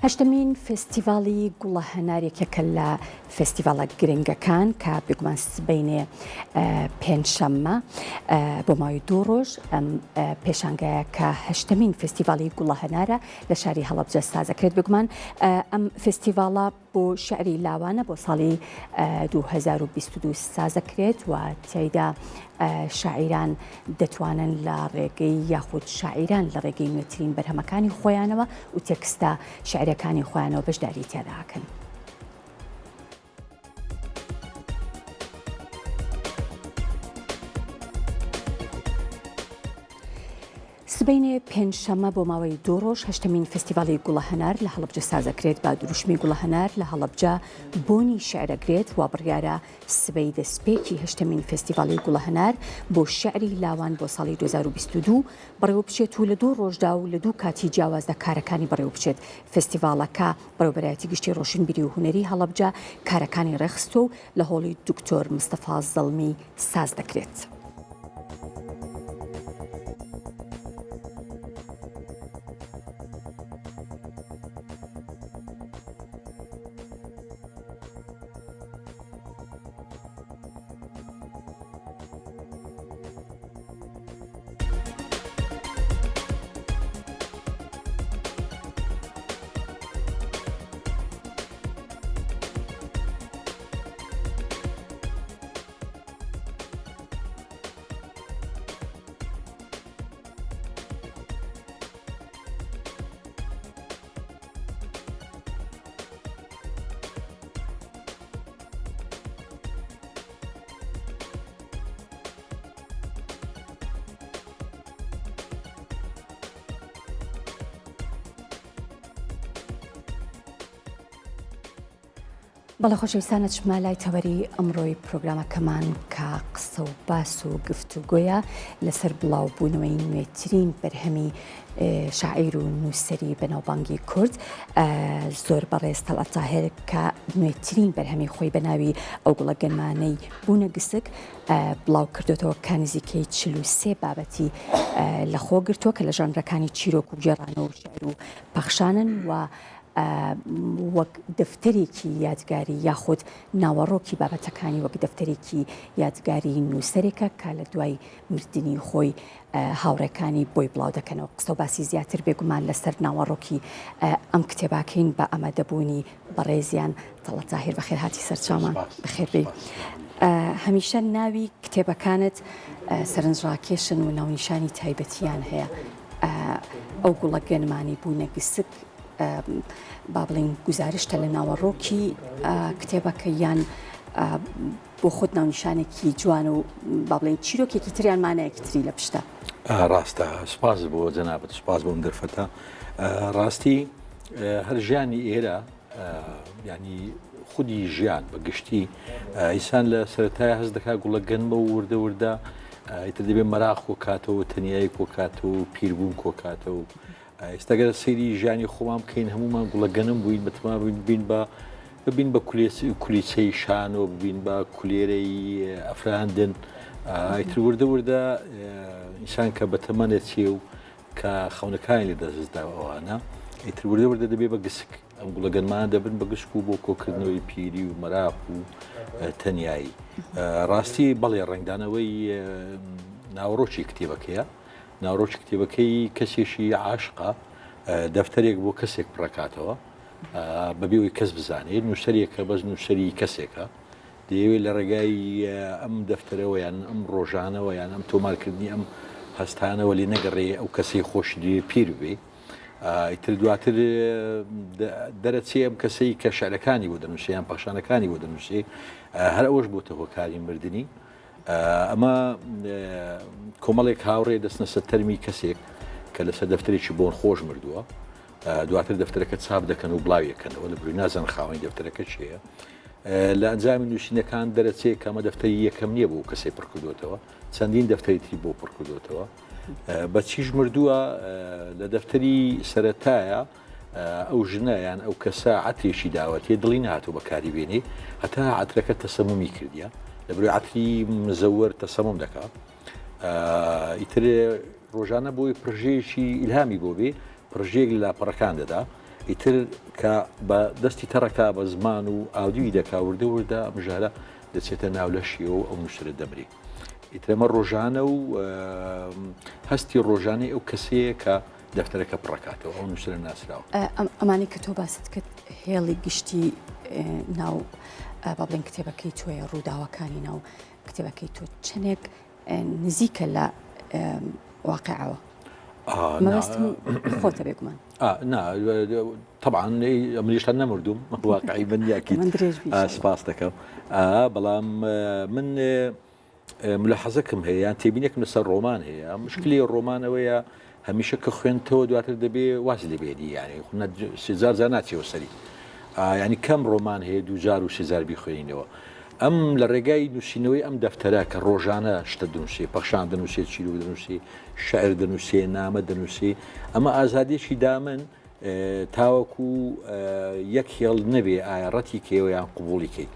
هەشتمین فستیڤاڵی گوڵە هەنارێکێکە لە فستیڤاڵە گرنگەکان کە بگومان سبەینێ پێنجشەممە بۆ ماوەی 2 ڕۆژ ئەم پێشانگایە کە هەشتمین فستیڤاڵی گوڵە هەنارە لە شاری هەڵەبجە سازەکرێت. بگومان ئەم فستیڤاڵە بۆ شعری لاوانە بۆ ساڵی 2022 سازەکرێت و تێیدا شاعیران دەتوانن لە ڕێگەی یاخود شاعیران لە ڕێگەی نوێترین بەرهەمەکانی خۆیانەوە و تێکستە شعرەکانی خۆیانەوە بەشداری تێداکەن. سبەینێ پێنجشەممە بۆ ماوەی 2 ڕۆژ هەشتمین فستیڤاڵی گوڵە هەنار لە هەڵەبجە سازەکرێت. با دروشمی گوڵە هەنار لە هەڵەبجە بۆنی شعرەگرێت و بڕیارە سبەی دەستپێکی هەشتمین فستیڤاڵی گوڵە هەنار بۆ شعری لاوان بۆ ساڵی 2022 بەڕێوە بچێت و لە 2 ڕۆژدا و لە 2 کاتی جیاوازدا کارەکانی بەڕێوە بچێت. فستیڤاڵەکە بەڕێوەبەرایەتی گشتی ڕۆشنبیری و هونەری هەڵەبجە کارەکانی ڕێخستۆ و لە هۆڵی دکتۆر مستەفا زەڵمی ساز دەکرێت. بەڵێ خۆشەویستانە چما لای تەوەری ئەمڕۆی پرۆگرامەکەمان کە قسە و باس و گفتوگۆیە لەسەر بڵاوبوونەوەی نوێترین بەرهەمی شاعیر و نووسەری بەناوبانگی کورد زۆر بەڕێز تەڵعەت تاهیر کە نوێترین بەرهەمی خۆی بە ناوی ئەو گوڵە گەنمانەی بوونە گسک بڵاو کردوێتەوە کە نزیکەی 43 بابەتی لەخۆ گرتووە کە لە ژانرەکانی چیرۆک و گێڕانەوە و شێعر و پەخشانن و وەک دەفتەرێکی یادگاری یاخود ناوەڕۆکی بابەتەکانی وەک دەفتەرێکی یادگاری نووسەرێکە کە لە دوای مردنی خۆی هاوڕێکانی بۆی بڵاو دەکەنەوە. قسە و باسی زیاتر بێگومان لەسەر ناوەڕۆکی ئەم کتێباکەین بە ئەمەدەبوونی بەڕێزیان تەڵعەت تاهیر بەخێر هاتی سەرچاومان بەخێربێ. هەمیشە ناوی کتێبەکانت سەرنجڕاکێشن و ناونیشانی تایبەتیان هەیە. ئەو گوڵە گەنمانی بوونە گسک با بڵین گزارشتە لە ناوەڕۆکی کتێبەکە یان بۆ خۆت ناونیشانێکی جوان و با بڵین چیرۆکێکی تریان مانایەکی تری لە پشتە؟ ڕاستە، سپاس بۆ جەنابەت، سپاس بۆم دەرفەتە. ڕاستی هەر ژیانی ئێرە ینی خودی ژیان بەگشتی ئیسان لە سەرەتای هەست دەکات گوڵە گەنمە و وردە وردە ئیتر دەبێت مەراخ کۆکاتەوە، تەنیایی کۆکاتەوە و پیربوون کۆکاتەوە. ئێستاگەر سەیری ژیانی خۆمان بکەین هەمومان گوڵە گەنم بووین بەتەما ببین بە کولیچەی شانۆ، ببین بە کولێرەی ئەفراندن. ئیتر وردە وردە ئینسان کە بەتەمەنێت چێ و کە خەونەکانی لێ دەستداوانە ئیتر وردە وردە دەبێت بە گسک. ئەم گوڵە گەنمان دەبن بە گسک و بۆ کۆکردنەوەی پیری و مەراق و تەنیایی. ڕاستی بەڵێ ڕنگدانەوەی ناوەڕۆکی کتێبەکەیە. ناوڕۆژ کتێبەکەی کەسێکی عاشقە، دەفتەرێک بۆ کەسێک پڕکاتەوە بەبێەوەی کەس بزانێت نووسەرێکە بەس نووسەری کەسێکە دەیەوێت لە ڕێگای ئەم دەفتەرەوە یان ئەم ڕۆژانەوە یان ئەم تۆمارکردنی ئەم هەستانەوە لێ نەگەڕێ ئەو کەسەی خۆشی پیر بێ. ئیتر دواتر دەرەچێ ئەم کەسەی کە شعرەکانی بۆ دەنووسێ یان پەخشانەکانی بۆ دەنووسێ هەر ئەوەش بۆتە هۆکاری مردنی. ئەمە کۆمەڵێک هاوڕێ دەستنە سەر تەرمی کەسێک کە لەسەر دەفتەرێکی بۆن خۆش مردووە، دواتر دەفتەرەکە چاپ دەکەن و بڵاویەکەنەوە لە بروی نازان خاوەنی دەفتەرەکە چیە. لە ئەنجامی نووسینەکان دەرەچێت کە ئەمە دەفتەری یەکەم نییە بۆ کەسێک پڕکردوێتەوە، چەندین دەفتەری تری بۆ پڕکردوێتەوە. بە چیش مردووە لە دەفتەری سەرەتایە ئەو ژنەیان ئەو کەسە عەترێکی داوەتێ دڵی نهاتوو بەکاری بێنێ هەتا عەترەکە تەسەمومی کردیە لە بروی عەتری مزەوەر تەسەموم دەکات. ئیتر ڕۆژانە بۆی پڕژەیەکی ئیلهامی بۆ بێ پڕژەیەک لە لاپەڕەکان دەدا ئیتر کە بە دەستی تەڕەکە بە زمان و ئاودیوی دەکا وردە وردە ئەمژارە دەچێتە ناو لەشیەوە ئەو نووسرە دەمری. ئیترەمە ڕۆژانە و هەستی ڕۆژانەی ئەو کەسەیە کە دەفتەرەکە پڕکاتەوە ئەو نووسرە ناسراوە. ئەمانی کە تۆ باست کرد هێڵی گشتی ناو با بڵێن کتێبەکەی تۆیە ڕووداوەکانی ناو کتێبەکەی تۆ چەندێک نزیکە لە واقعەوە مەبەستم خۆتە بێگومان. طبعا منیشتان نەمردوم واقعی من یاکیت سپاس دەکەم بەڵام من ملاحەزەکەم هەیە یان تێبینێکم لەسەر ڕۆمان هەیە مشکلی ڕۆمانەوەیە هەمیشە کە خوێنتەوە دواتر دەبێ واز لێبێنی یعنی سێزار جار ناچێەوە سەری ینی کەم ڕۆمان هەیە 2000 و 3000 بیخوێنینەوە. ئەم لە ڕێگای نووسینەوەی ئەم دەفتەرە کە ڕۆژانە شتە دەنووسێ پەخشان دەنووسێت چیرو دەنووسێ شعر دەنووسێ نامە دەنووسێ ئەمە ئازادێکی دامن تاوەکو یەک هێڵ نەبێ ئایا ڕەتی کێوە یان قوبوڵیکەی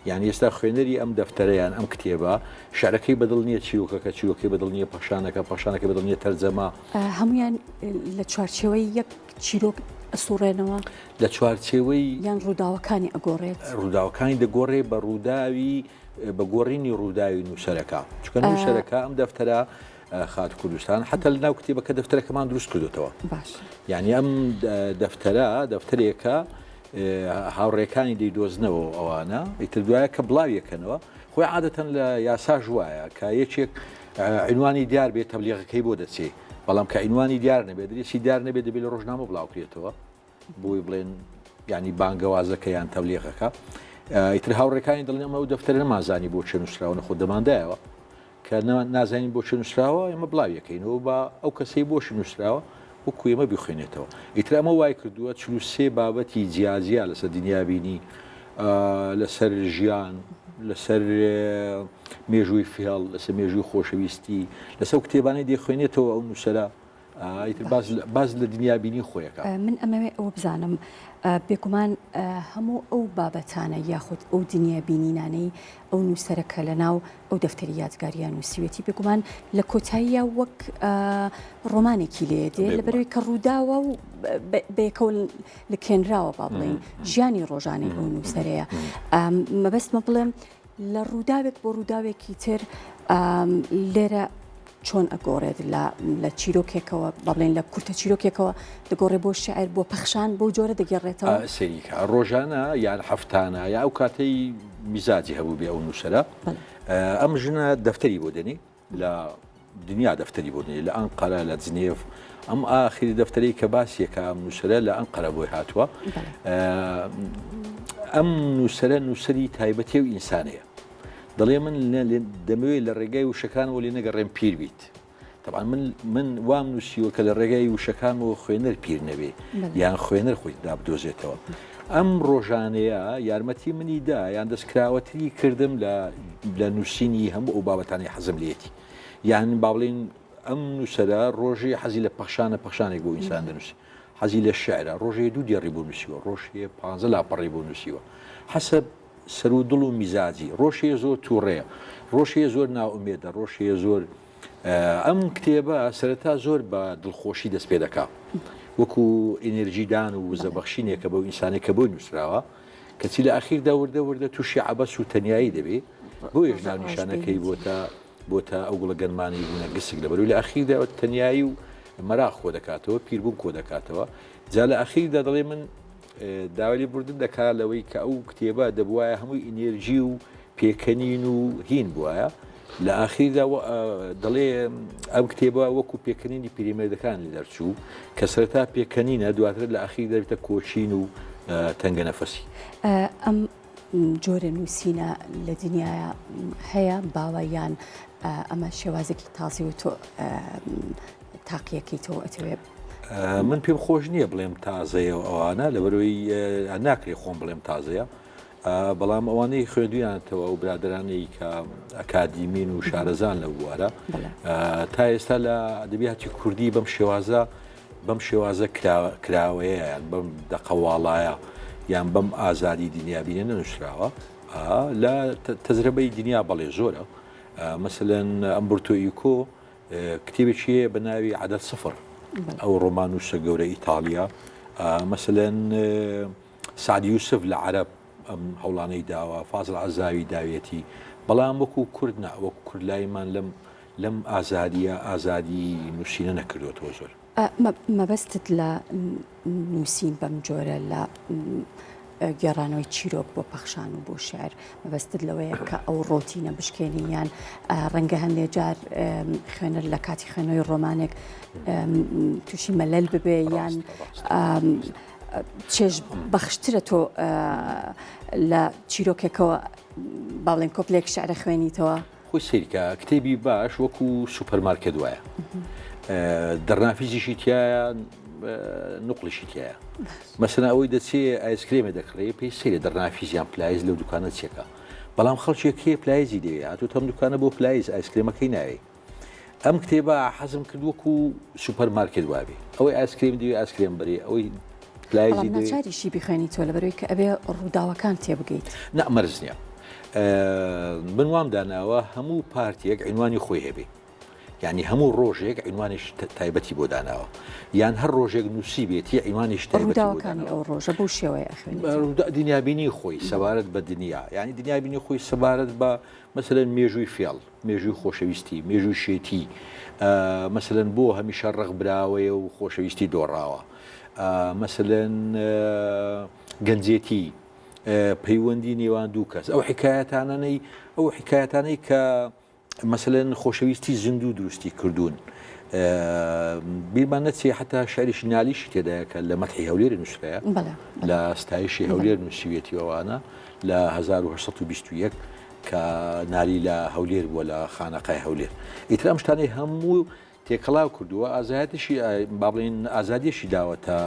یان ئێستا خوێنەری ئەم دەفتەرەیان ئەم کتێبە شعرەکەی بەدڵ نییە چیرۆکەکە چیرۆکەی بەدڵ نییە پەخشانەکە بەدڵ نییە تەرجەمە هەمویان لە چوارچێوەی یەک چیرۆک ئەسوڕێنەوە لە چوارچێوەی یان ڕووداوەکانی ئەگۆڕێت ڕووداوەکانی دەگۆڕێ بە ڕووداوی بە گۆڕینی ڕووداوی نووسەرەکە چکە نووسەرەکە ئەم دەفتەرە خات کوردستان حتا لە ناو کتێبەکە دەفتەرەکەمان دروست کردوتەوە یعنی ئەم دەفتەرە دەفتەرێکە هاوڕێکانی دەیدۆزنەوە ئەوانە ئیتر دوایە کە بڵاویەکەنەوە خۆی عادەتەن لە یاسا ژوایە کە یەکێک عنوانی دیار بێت تەبلیغەکەی بۆ دەچێت بەڵام کە عنوانی دیار نەبێت درێسی دیار نەبێت دەبێت لە ڕۆژنامە بڵاوکرێتەوە بۆی بڵێن ینی بانگەوازەکە یان تەبلیغەکە ئیتر هاوڕێکانی دڵێن ئەمە ئەو دەفتەرە نەمازانی بۆ چێ نووسراوە خۆ دەماندایەوە کە نازانین بۆ چێ نووسراوە ئێمە بڵاویەکەینەوە بە ئەو کەسەی بۆشی نووسراوە وەکو ئێمە بخوێنێتەوە. ئیتر ئەمە وای کردووە 43 بابەتی جیازیە لەسەر دنیابینی لەسەر ژیان لەسەر مێژووی فێڵ لەسەر مێژووی خۆشەویستی لەسەر کتێبانەی دەخوێنێتەوە ئەو نووسەرە باز لە دنیابینی خۆیەکە. من ئەمەوێ ئەوە بزانم بێگومان هەموو ئەو بابەتانە یاخود ئەو دنیابینینانەی ئەو نووسەرەکە لە ناو ئەو دەفتەری یادگاریان نووسیوێتی بێگومان لە کۆتاییە وەک ڕۆمانێکی لێدێ لە بەرەوەی کە ڕووداوە و بەیەکەوە لە کێنراوە با بڵێن ژیانی ڕۆژانەی ئەو نووسەرەیە مەبەستمە بڵێم لە ڕووداوێک بۆ ڕووداوێکی تر لێرە چۆن ئەگۆڕێت لە چیرۆکێکەوە بڵێن لە کورتە چیرۆکێکەوە دەگۆڕێ بۆ شعر بۆ پەخشان بۆ جۆرە دەگەڕێتەوە سەریکە ڕۆژانە یان هەفتانە یا ئەو کاتەی میزاجی هەبوو بێ ئەو نووسەرە ئەم ژنە دەفتەری بۆ دێنی لە دنیا دەفتەری بۆ دێنی لە ئەنقەرە لە جنێڤ ئەم ئاخری دەفتەری کە باسیەکە ئەم نووسەرە لە ئەنقەرە بۆی هاتووە ئەم نووسەرە نووسەری تایبەتی و ئینسانەیە دەڵێ من دەمەوێت لە ڕێگای وشەکانەوە لێ نەگەڕێم پیر بیت طبعا من وام نووسیوە کە لە ڕێگای وشەکانەوە خوێنەر پیر نەبێ یان خوێنەر خۆی دابدۆزێتەوە ئەم ڕۆژانەیە یارمەتی منی دا یان دەستکراوەتری کردم لە نووسینی هەموو ئەو بابەتانی حەزم لێتی یان با بڵێن ئەم نووسەرە ڕۆژێ حەزی لە پەخشانێک بۆ ئینسان دەنووسی حەزی لە شعرە ڕۆژێ 2 دیێڕی بۆ نووسیوە ڕۆژێ 15 لاپەڕی بۆ نووسیوە حەسەب سەر و دڵ و میزاجی ڕۆژێ زۆر تووڕێە ڕۆژێ زۆر ناومێدە ڕۆژێ زۆر ئەم کتێبە سەرەتا زۆر بە دڵخۆشی دەست پێ دەکا وەکو ئێنێرژیدان و وزەبەخشینێکە بەو ئینسانێکە بۆ نووسراوە کەچی لە ئاخیردا وردە تووشی عەبەس و تەنیایی دەبێ بۆ ێژنا نیشانەکەی بۆتە ئەو گوڵە گەنمانی بوونە گسک لە بەروی لە ئاخیردا تەنیایی و مەراخ کۆ دەکاتەوە پیربوون کۆ دەکاتەوە جا لە ئاخیردا دەڵێ من داوای بردن دەکات لەوەی کە ئەو کتێبە دەبواە هەمووی ئینێرژی و پێکەنین و هین بواە لە ئاخیردا دەڵێ ئەم کتێبە وەکو پێکەنینی پیرێمەردەکان لە دەرچوو کە سەرتا پێکەنینە دواتر لە ئاخیر دەبێتە کۆچین و تەنگە نەفەسی. ئەم جۆرە نووسینە لە دنیاە هەیە باوەیان ئەمە شێوازێکی تازی و تۆ تاقیەکەی تۆ ئەتەوێت من پێم خۆش نییە بڵێم تازەیە ئەوانە لەبەرەوەی ناکرێ خۆم بڵێم تازەیە بەڵام ئەوانەی خوێندویانەوە و برادرانەی کە ئەکادیمین و شارەزان لە بوارە تا ئێستا لە ئەدەبیاتی کوردی بەم شێوازە کراوەیە یان بەم دەقەواڵایە یان بەم ئازادی دنیابینە نەنووسراوە لە تەجربەی دنیا بەڵێ زۆرە مەسەلەن ئەمبرتۆ ئیکۆ کتێبێکیە بە ناوی عەدەد سفر ئەو ڕۆمان نووسە گەورە ئیتالیا مثلەن سعد یوسف لە عەرەب ئەم هەوڵانەی داوە، فازڵ عەزاوی داوێتی، بەڵام وەکو کورد نا، وەکو کورد لایمان لەم ئازادی نووسینە نەکردوێتەوە زۆر. مەبەستت لە نووسین بەم جۆرە لە گێڕانەوەی چیرۆک بۆ پەخشان و بۆ شێعر مەبەستت لەوەیە کە ئەو ڕۆتینە بشکێنیان ڕەنگە هەندێک جار خوێنەر لە کاتی خوێنەوەی ڕۆمانێک تووشی مەلەل ببێ یان چێژ بەخشترە تۆ لە چیرۆکێکەوە باڵێن کۆپلێک شعرە خوێنیتەوە؟ خۆی سیرکە کتێبی باش وەکو سوپەرمارکێت وایە، دەرنافیزیشی تایە، نقلشی تایە. مەسەلا ئەوەی دەچێ ئایسکرێمە دەکڕێ پێی سێرە دەرنافیزیان پلایز لەو دوکانە چێکە، بەڵام خەڵکێک هەیە پلایزی دەوێت هاتوو تەم دوکانە بۆ پلایز ئایسکرێمەکەی ناوێ. ئەم کتێبە حەزم کرد وەکو سوپەرمارکێت وابێ، ئەوەی ئایسکرێم دەوێت ئایسکرێم بەرێ، ئەوەی پلایزی دەوێت. ناچاریشی بخوێنی تۆ لەبەرەوەی کە ئەبێ ڕووداوەکان تێبگەیت. نە مەرز نییە. من وام داناوە هەموو پارتیەک عنوانی خۆی هەبێ، یعنی هەموو ڕۆژێک عنوانیش تایبەتی بۆ داناوە، یان هەر ڕۆژێک نووسی بێتی عنوانیش ڕووداوەکانی ئەو ڕۆژە بۆ شێوەیە دنیابینی خۆی سەبارەت بە دنیا، یعنی دنیابینی خۆی سەبارەت بە مەسەلەن مێژووی فێڵ، مێژووی خۆشەویستی، مێژووی شێتی، مەسەلەن بۆ هەمیشە ڕق براوەیە و خۆشەویستی دۆڕاوە، مەسەلەن گەنجێتی، پەیوەندی نێوان دوو کەس، ئەو حکایەتانەی کە مەسەلەن خۆشەویستی زیندوو دروستی کردوون. بیرمان نەچێ حتا شعری شینالیشی تێدایە کە لە مەدحی هەولێر نووسرایە، لە ستایشی هەولێر نووسیوێتی ئەوانە لە 1920 کە نالی لە هەولێر بووە لە خانەقای هەولێر. ئیتر ئەم شتانەی هەموو تێکەڵاو کردووە، ئازایەتیشی با بڵێن ئازادیشی داوەتە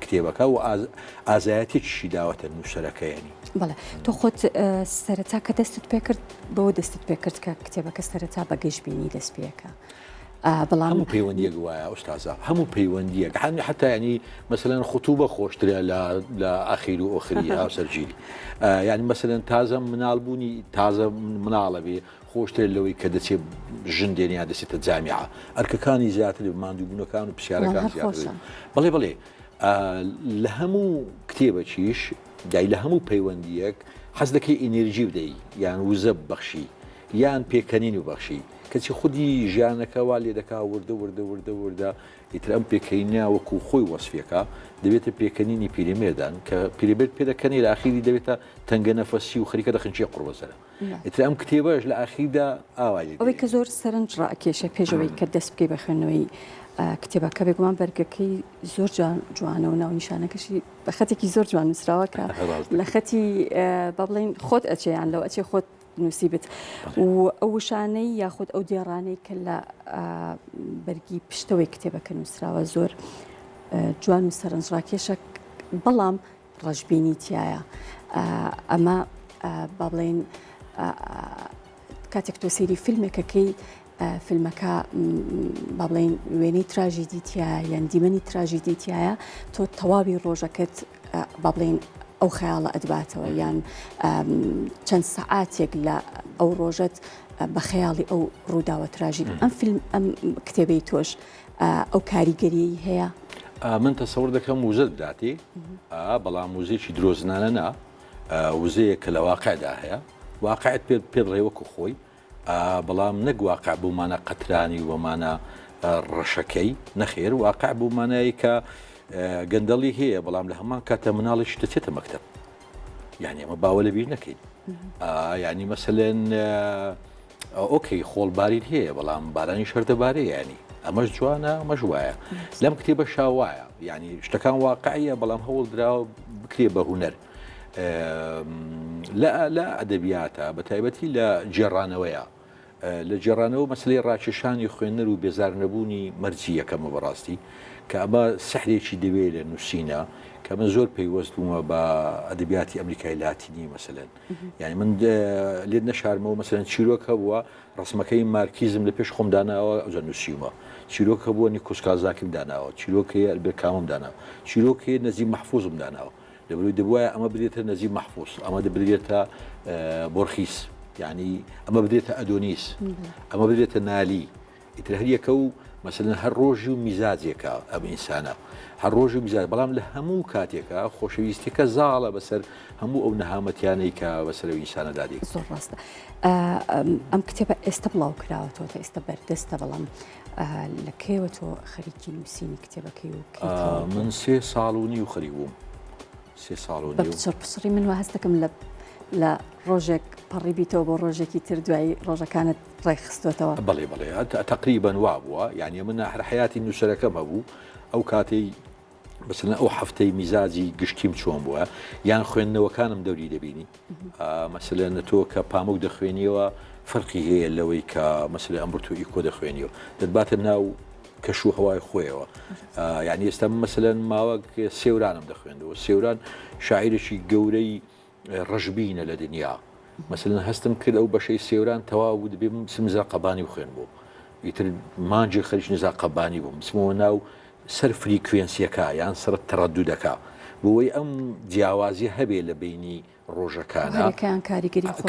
کتێبەکە و ئازایەتێکیشی داوەتە نووسەرەکەیانی. بەڵێ تۆ خۆت سەرەتا کە دەستت پێ کرد بەوە دەستت پێ کرد کە کتێبەکە سەرەتا بە گەشتبینی دەست پێەکە، بەڵام هەموو پەیوەندیەک وایە ئۆستازە، هەموو پەیوەندیەک حتا ینی مەسەلەن خوتوبە خۆشترە لە ئاخیر و ئۆخری هاوسەرگیری، یعنی مەسەلەن تازە مناڵبوونی تازە مناڵە بێ خۆشتر لەوەی کە دەچێت ژن دێنیا دەچێتە جامیعە، ئەرکەکانی زیاتر ماندووبوونەکان و پرسیارەکان زیاتر. بەڵێ لە هەموو کتێبەکیش دای لە هەموو پەیوەندیەک حەز دەکەی ئینێرژی بدەی، یان وزە بەخشی، یان پێکەنین و بەخشی، کەچی خودی ژیانەکە وا لێ دەکا وردە ئیتر ئەم پێکەینیا وەکو خۆی وەسفێکە دەبێتە پێکەنینی پیرێمێردان کە پیرێبێت پێ دەکەنی لە ئاخیری دەبێتە تەنگە نەفەسی و خەریکە دەخنچێ قوڕبەسەرە. ئیتر ئەم کتێبەش لە ئاخیردا ئاوای ئەوەی کە زۆر سەرنج ڕائکێشە پێشەوەی کە دەست بکەی بە خوێندنەوەی کتێبەکە بێگومان بەرگەکەی زۆر جوانە و ناونیشانەکەشی بە خەتێکی زۆر جوان نووسراوە کە لە خەتی با بڵێن خۆت ئەچێیان لەو ئەچێ خۆت نووسی بێت و ئەو وشانەی یاخود ئەو دێڕانەی کە لە بەرگی پشتەوەی کتێبەکە نووسراوە زۆر جوان و سەرنجڕاکێشە، بەڵام ڕەشببینی تایە. ئەمە با بڵێن کاتێک تۆ سەیری فیلمێکەکەی فیلمەکە با بڵێن وێنەی تراژیدی تایە یان دیمەنی تراژیدی تایە، تۆ تەواوی ڕۆژەکەت با بڵێن ئەو خەیاڵە ئەدباتەوە یان چەند سەعاتێک لە ئەو ڕۆژەت بە خەیاڵی ئەو ڕووداوە تراژید. ئەم فیلم ئەم کتێبەی تۆش ئەو کاریگەری هەیە؟ من تەسەوڕ دەکەم وزە بداتێ، بەڵام وزێکی درۆزنانە نا، وزەیە کە لە واقعدا هەیە، واقعیت پێ بڵێ وەکو خۆی، بەڵام نەک واقع بوومانە قەترانی وەمانە ڕەشەکەی نەخێر، واقع بوومانایی کە گەندەڵی هەیە، بەڵام لە هەمان کاتە مناڵیش دەچێتە مەکتەب، یعنی ئەمە باوە لە بیر نەکەین. یعنی مەسەلەن ئۆکەی خۆڵبارین هەیە، بەڵام بارانی شەردەبارەیە، ینی ئەمەش جوانە ئەمەش وایە. لەم کتێبە شاوایە، یعنی شتەکان واقعیە، بەڵام هەوڵ دراوە بکرێ بە هونەر. لە ئەدەبیاتە بە تایبەتی لە جێڕانەوەیە، لە جێڕانەوە مەسلەی ڕاکێشانی خوێندنەر و بێزار نەبوونی مەرجی یەکەمە بەڕاستی، کە ئەمە سەحرێکی دەوێت لە نووسینە، کە من زۆر پەیوەستبوومە بە ئەدەبیاتی ئەمریکای لاتینی مەسەلەن، یعنی من لێت نەشارمەوە مەسەلەن چیرۆکە بووە ڕسمەکەی مارکیزم لە پێش خۆم داناوە ئەوجا نووسیومە، چیرۆکە بووە نیکۆس کازاکیم داناوە، چیرۆکەیە ئەلبێر کامم داناوە، چیرۆکەیە نەزیم مەحفوظم داناوە، لەبەرەوەی دەبوایە ئەمە بدرێتە نەزیم مەحفوظ، ئەمە دەبرێتە بۆرخیس، یعنی ئەمە بدرێتە ئەدۆنیس، ئەمە بدرێتە نالی، ئیتر هەر یەکە و مثلەن هەر ڕۆژی و میزاجێکە ئەم ئینسانە هەر ڕۆژی و میزاج بەڵام لە هەموو کاتێکە خۆشەویستیەکە زاڵە بەسەر هەموو ئەو نەهامەتیانەی کە بەسەر ئینسانە دادێت زۆر ڕاستە ئەم کتێبە ئێستا بڵاو کراوەتەوە تا ئێستا بەردەستە بەڵام لە کێوە تۆ خەریکی نووسینی کتێبەکەی و من 3 ساڵ و نیو خەریک بووم 3 ساڵ و نیو پسڕی من وە هەست دەکەم لە ڕۆژێک پەڕی بیتەوە بۆ ڕۆژێکی تر دوای ڕۆژەکانت ڕێکخستوێتەوە بەڵێ بڵێ تقریبا وا بووە یعنی من هەر حیاتی نووسەرەکەم هەبوو ئەو کاتەی مثلەن ئەو هەفتەی میزاجی گشتیم چۆن بووە یان خوێندنەوەکانم دەوری دەبینی مثلەن تۆ کە پامۆک دەخوێنیەوە فەرقی هەیە لەوەی کە مەسلە ئەمڕۆ تۆ ئیکۆ دەخوێنیەوە دەباتە ناو کەش و هەوای خۆیەوە یعنی ئێستا مەسلەن ماوەک سێورانم دەخوێندەوە سێوران شاعیرێکی گەورەی ڕەشبینە لە دنیا مەسلەن هەستم کرد ئەو بەشەی سێوران تەواو بوو دەبێ سمزا قەبانی بخوێن بوو ئیتر مانجی خەریک نزا قەبانی بووم بسمەوە ناو سەر فریکوێنسیەکە یان سەرت تەڕەدودەکە بۆی ئەم جیاوازی هەبێ لە بینی ڕۆژەکانە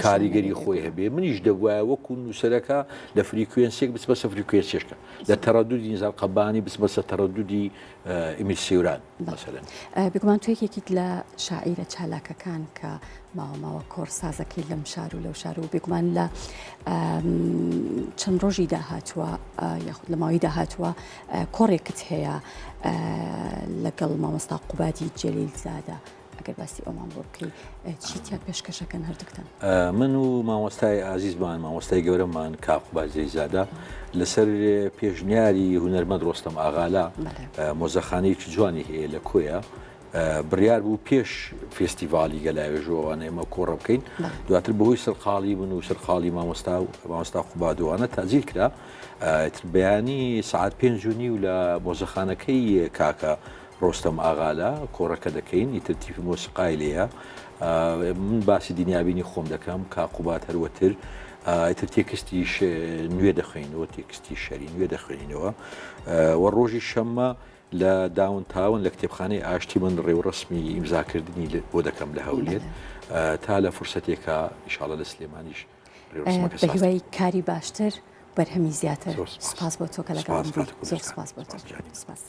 کاریگەری خۆی هەبێ منیش دەگوایە وەکو نووسەرەکە لە فریکوێنسێک بچبەسە فریکوێنسیشکە لە تەڕەدودی نزار قەبانی بچبەسە تەڕەدودی ئیمیل سێوران مەسەلەن بگومان تو یەکێکیت لە شاعیرە چالاکەکان کە ماوە کۆرسازەکەی لەم شار و لەو شار و بگومان لە چەند ڕۆژی داهاتووە یاخود لە ماوەی داهاتووە کۆڕێکت هەیە لەگەڵ مامۆستا قوبادی جەلیلزادە ئەگەر باسی ئەومان بۆ بکەی چیتیا پێشکەشەکەن هەردووکتان من و مامۆستای ئازیزمان مامۆستای گەورەمان کاک قوبادی جەلیلزادە لەسەر پێشنیاری هونەرمەند ڕۆستەم ئاغالا مۆزەخانەیەکی جوانی هەیە لە کۆیە بڕیار بوو پێش فێستیڤالی گەلاوێژۆوانە ئێمە کۆڕە بکەین دواتر بەهۆی سەرقاڵی بوون و سەرقاڵی مامۆستا قوبادوانە تازیل کرا بەیانی سعات 5:30 لە مۆزەخانەکەی کاکە ڕۆستەم ئاغالا کۆڕەکە دەکەین ئیتر تیفی مۆسیقای لێیە من باسی دنیابینی خۆم دەکەم کا قوبات هەروەتر ئیتر تێکستیش نوێ دەخوێنەوە تێکستی شەری نوێ دەخوێنینەوە وە ڕۆژی شەممە لە داون تاون لە کتێبخانەی ئاشتی من ڕێوڕسمی ئیمزاکردنی بۆ دەکەم لە هەولێر تا لە فرسەتێکە ئینشاڵڵا لە سلێمانیش بەهیوای کاری باشتر بەرهەمی زیاتر سپاس بۆ تۆ کە لەگەڵم بوویت زۆر سپاس بۆ تۆ سپاس